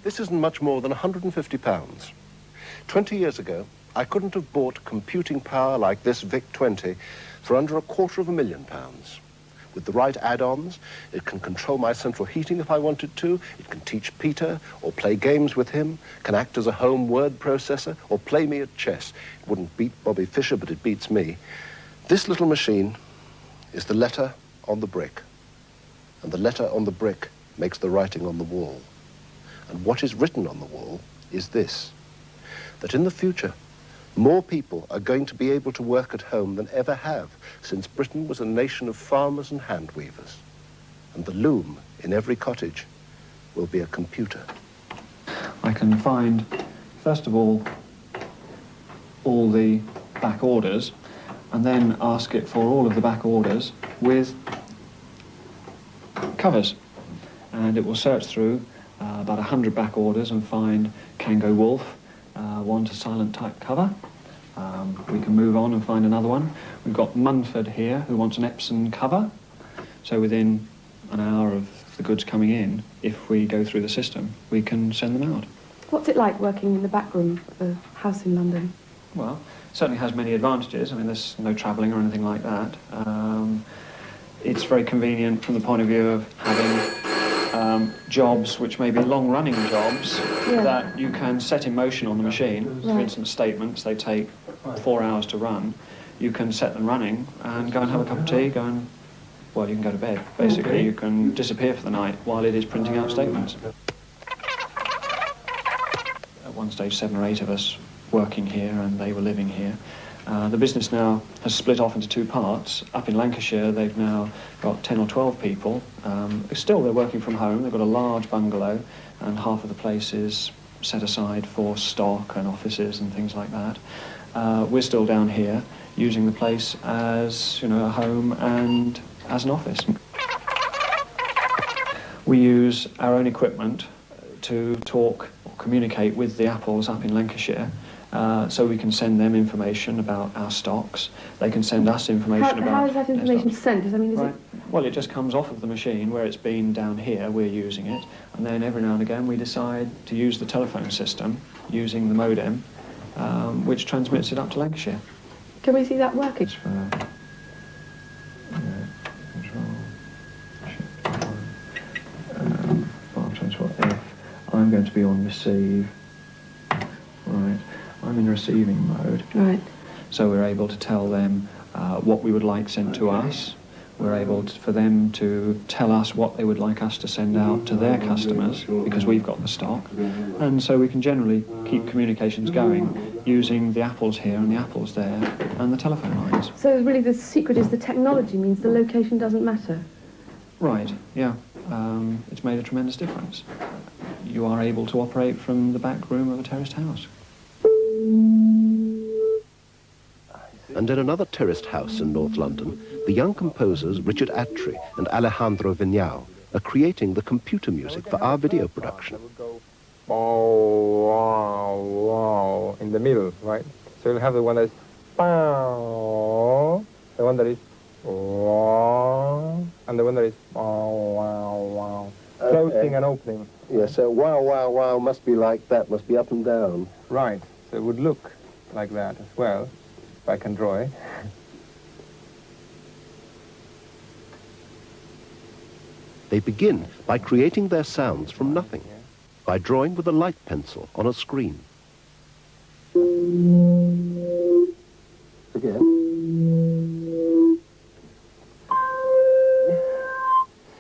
This isn't much more than £150. 20 years ago, I couldn't have bought computing power like this VIC-20 for under £250,000. With the right add-ons, it can control my central heating if I wanted to, it can teach Peter or play games with him, can act as a home word processor or play me at chess. It wouldn't beat Bobby Fischer, but it beats me. This little machine is the letter on the brick, and the letter on the brick makes the writing on the wall. And what is written on the wall is this, that in the future, more people are going to be able to work at home than ever have, since Britain was a nation of farmers and hand weavers. And the loom in every cottage will be a computer. I can find, first of all the back orders, and then ask it for all of the back orders with covers. And it will search through about 100 back orders and find Kango Wolf, want a silent type cover. We can move on and find another one. We've got Munford here who wants an Epson cover. So within an hour of the goods coming in, if we go through the system, we can send them out. What's it like working in the back room of a house in London? Well, it certainly has many advantages. I mean, there's no travelling or anything like that. It's very convenient from the point of view of having jobs which may be long-running jobs that you can set in motion on the machine. For instance, statements, they take 4 hours to run. You can set them running and go and have a cup of tea, well, you can go to bed. Basically, you can disappear for the night while it is printing out statements. At one stage, 7 or 8 of us working here, and they were living here. The business now has split off into 2 parts. Up in Lancashire, they've now got 10 or 12 people. Still, they're working from home. They've got a large bungalow, and half of the place is set aside for stock and offices and things like that. We're still down here, using the place as, a home and as an office. We use our own equipment to talk or communicate with the Apples up in Lancashire. So we can send them information about our stocks. They can send us information about... How is that information sent? I mean, is it... Well, it just comes off of the machine where it's been down here, we're using it, and then every now and again we decide to use the telephone system using the modem, which transmits it up to Lancashire. Can we see that working? Control, file transfer F. I'm going to be on receive. Right. I'm in receiving mode. Right. So we're able to tell them what we would like sent to us. We're able for them to tell us what they would like us to send out to their customers, because we've got the stock. And so we can generally keep communications going using the Apples here and the Apples there and the telephone lines. So really the secret is the technology means the location doesn't matter? Right, yeah. It's made a tremendous difference. You are able to operate from the back room of a terraced house. And in another terraced house in North London, the young composers Richard Attry and Alejandro Viñao are creating the computer music for our video production. Bow, wow, wow, in the middle, right? So you'll have the one that is bow, the one that is wow, and the one that is wow, wow, wow. Closing and opening. Yeah, so wow, wow, wow must be like that, must be up and down. Right, so it would look like that as well, if I can draw it. They begin by creating their sounds from nothing, by drawing with a light pencil on a screen. Again.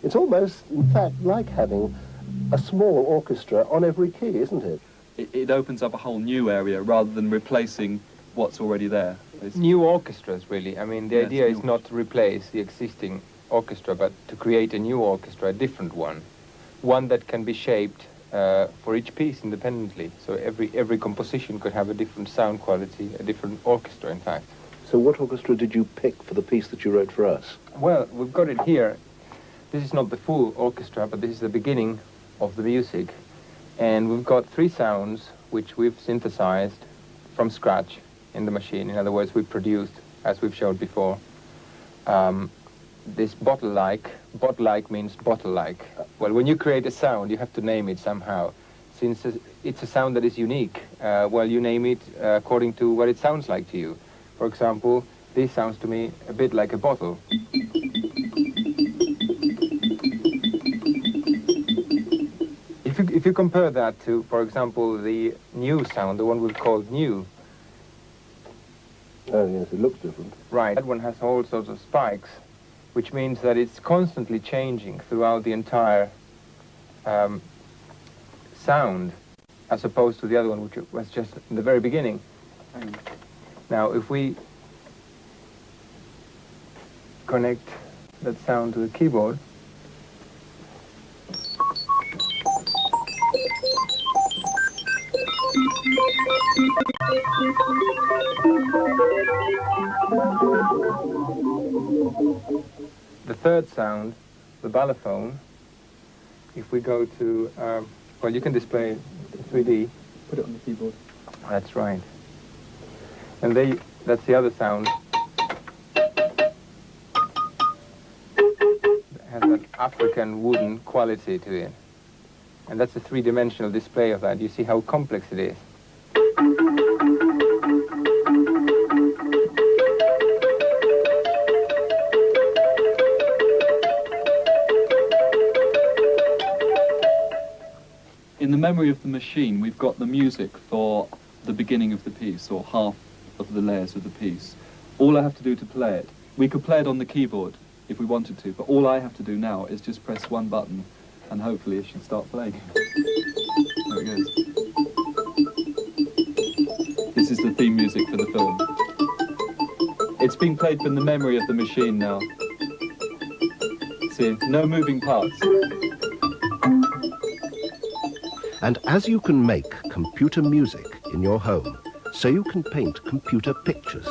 It's almost, in fact, like having a small orchestra on every key, isn't it? It opens up a whole new area rather than replacing what's already there. New orchestras, really. I mean, the idea is not to replace the existing orchestra, but to create a new orchestra, a different one that can be shaped for each piece independently. So every composition could have a different sound quality, a different orchestra, in fact. So what orchestra did you pick for the piece that you wrote for us? Well, we've got it here. This is not the full orchestra, but this is the beginning of the music. And we've got 3 sounds which we've synthesized from scratch in the machine. In other words, we've produced, as we've showed before, this bottle-like means bottle-like. Well, when you create a sound, you have to name it somehow. since it's a sound that is unique. Well, you name it according to what it sounds like to you. For example, this sounds to me a bit like a bottle. If you compare that to, for example, the new sound, the one we've called new. Oh yes, it looks different. Right, that one has all sorts of spikes, which means that it's constantly changing throughout the entire sound, as opposed to the other one, which was just in the very beginning. Now, if we connect that sound to the keyboard, the third sound, the balafone, if we go to, well, you can display 3D. Put it on the keyboard. That's right. And that's the other sound. It has that African wooden quality to it. And that's a three-dimensional display of that. You see how complex it is. In the memory of the machine, we've got the music for the beginning of the piece, or half of the layers of the piece. All I have to do to play it, we could play it on the keyboard if we wanted to, but all I have to do now is just press one button, and hopefully it should start playing. There it goes. This is the theme music for the film. It's being played from the memory of the machine now. See, no moving parts. And as you can make computer music in your home, so you can paint computer pictures.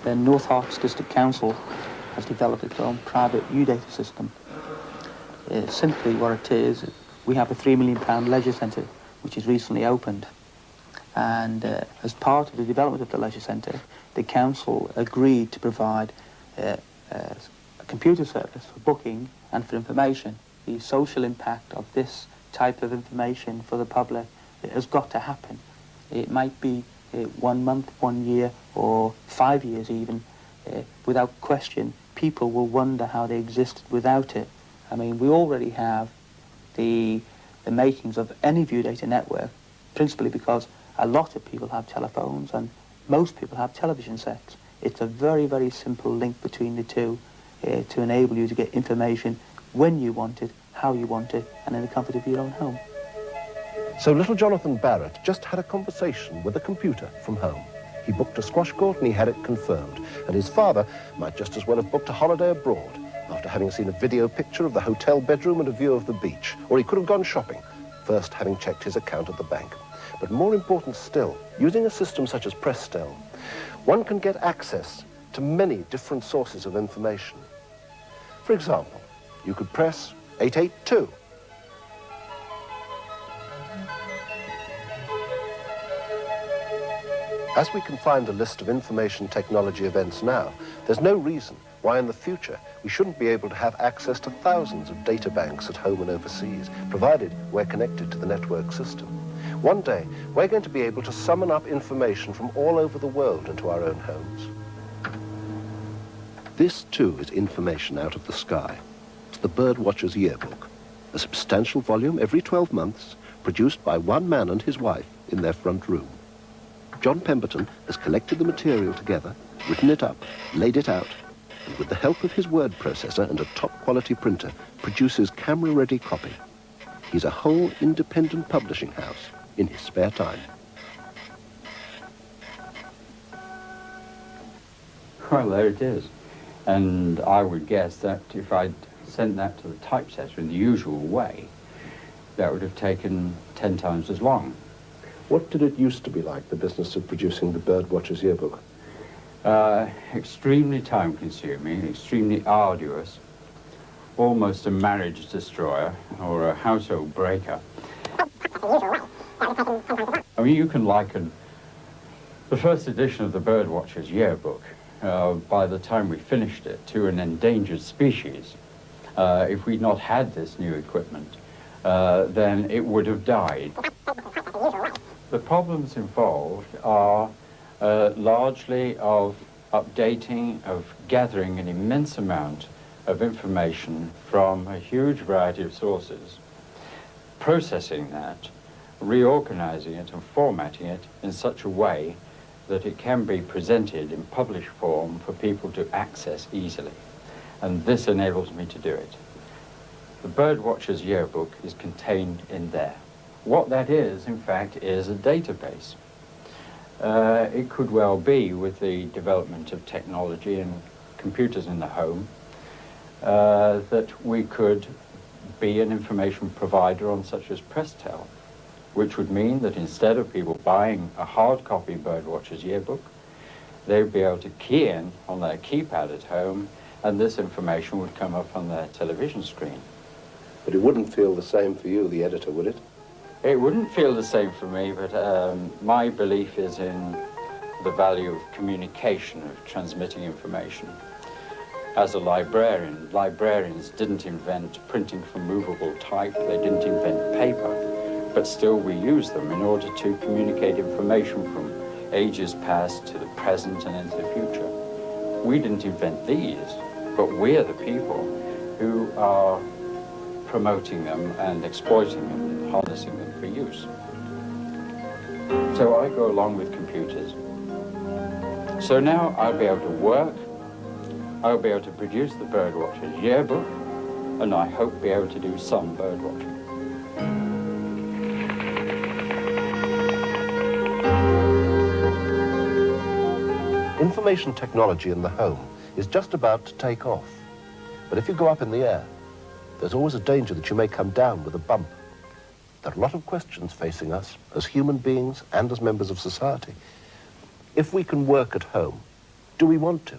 The North Herts District Council has developed its own private U-data system. Simply what it is, we have a £3 million leisure centre which is recently opened, and as part of the development of the leisure centre, the council agreed to provide a computer service for booking and for information. The social impact of this type of information for the public has got to happen. It might be 1 month, 1 year, or 5 years even. Without question, people will wonder how they existed without it. I mean, we already have the makings of any view data network, principally because a lot of people have telephones and most people have television sets. It's a very, very simple link between the two to enable you to get information when you want it, how you want it, and in the comfort of your own home. So little Jonathan Barrett just had a conversation with a computer from home. He booked a squash court and he had it confirmed. And his father might just as well have booked a holiday abroad after having seen a video picture of the hotel bedroom and a view of the beach. Or he could have gone shopping, first having checked his account at the bank. But more important still, using a system such as Prestel, one can get access to many different sources of information. For example, you could press 882. As we can find a list of information technology events now, there's no reason why in the future we shouldn't be able to have access to thousands of data banks at home and overseas, provided we're connected to the network system. One day, we're going to be able to summon up information from all over the world into our own homes. This, too, is information out of the sky. It's the Birdwatcher's Yearbook, a substantial volume every 12 months, produced by one man and his wife in their front room. John Pemberton has collected the material together, written it up, laid it out, and with the help of his word processor and a top-quality printer, produces camera-ready copy. He's a whole independent publishing house in his spare time. Well, there it is. And I would guess that if I'd sent that to the typesetter in the usual way, that would have taken 10 times as long. What did it used to be like, the business of producing the Birdwatcher's Yearbook? Extremely time-consuming, extremely arduous, almost a marriage destroyer or a household breaker. I mean, you can liken the first edition of the Birdwatcher's Yearbook, by the time we finished it, to an endangered species. If we'd not had this new equipment, then it would have died. The problems involved are largely of updating, of gathering an immense amount of information from a huge variety of sources, processing that, reorganizing it and formatting it in such a way that it can be presented in published form for people to access easily. And this enables me to do it. The Birdwatcher's Yearbook is contained in there. What that is, in fact, is a database. It could well be, with the development of technology and computers in the home, that we could be an information provider on such as Prestel, which would mean that instead of people buying a hard copy Birdwatcher's Yearbook, they would be able to key in on their keypad at home, and this information would come up on their television screen. But it wouldn't feel the same for you, the editor, would it? It wouldn't feel the same for me, but my belief is in the value of communication, of transmitting information. As a librarian, librarians didn't invent printing from movable type, they didn't invent paper, but still we use them in order to communicate information from ages past to the present and into the future. We didn't invent these, but we're the people who are promoting them and exploiting them and harnessing them for use. So I go along with computers. So now I'll be able to work, I'll be able to produce the Birdwatcher's Yearbook, and I hope be able to do some birdwatching. Information technology in the home is just about to take off. But if you go up in the air, there's always a danger that you may come down with a bump. There are a lot of questions facing us as human beings and as members of society. If we can work at home, do we want to?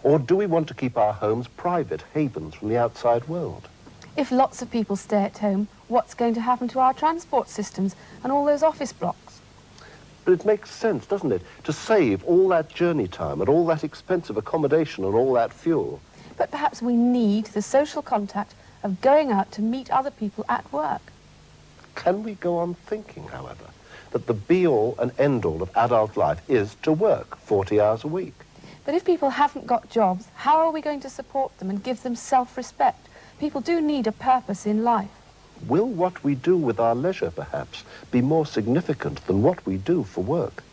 Or do we want to keep our homes private havens from the outside world? If lots of people stay at home, what's going to happen to our transport systems and all those office blocks? But it makes sense, doesn't it, to save all that journey time and all that expensive accommodation and all that fuel. But perhaps we need the social contact of going out to meet other people at work. Can we go on thinking, however, that the be-all and end-all of adult life is to work 40 hours a week? But if people haven't got jobs, how are we going to support them and give them self-respect? People do need a purpose in life. Will what we do with our leisure, perhaps, be more significant than what we do for work?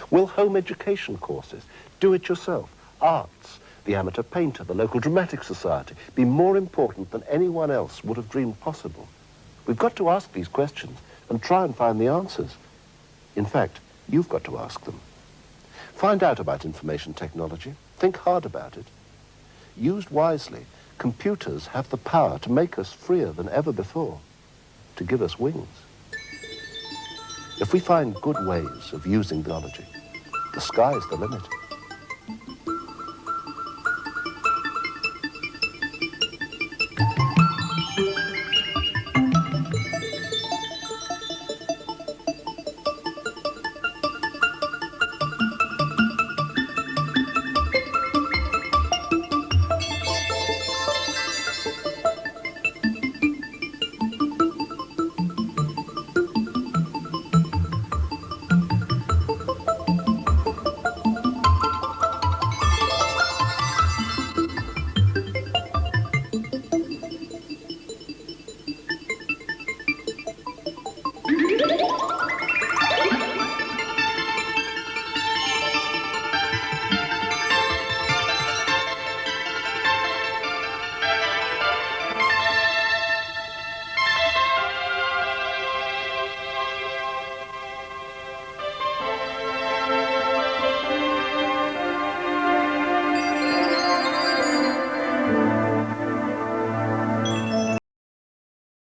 Will home education courses, do-it-yourself, arts, the amateur painter, the local dramatic society, be more important than anyone else would have dreamed possible? We've got to ask these questions and try and find the answers. In fact, you've got to ask them. Find out about information technology. Think hard about it. Used wisely, computers have the power to make us freer than ever before, to give us wings. If we find good ways of using technology, the sky's the limit.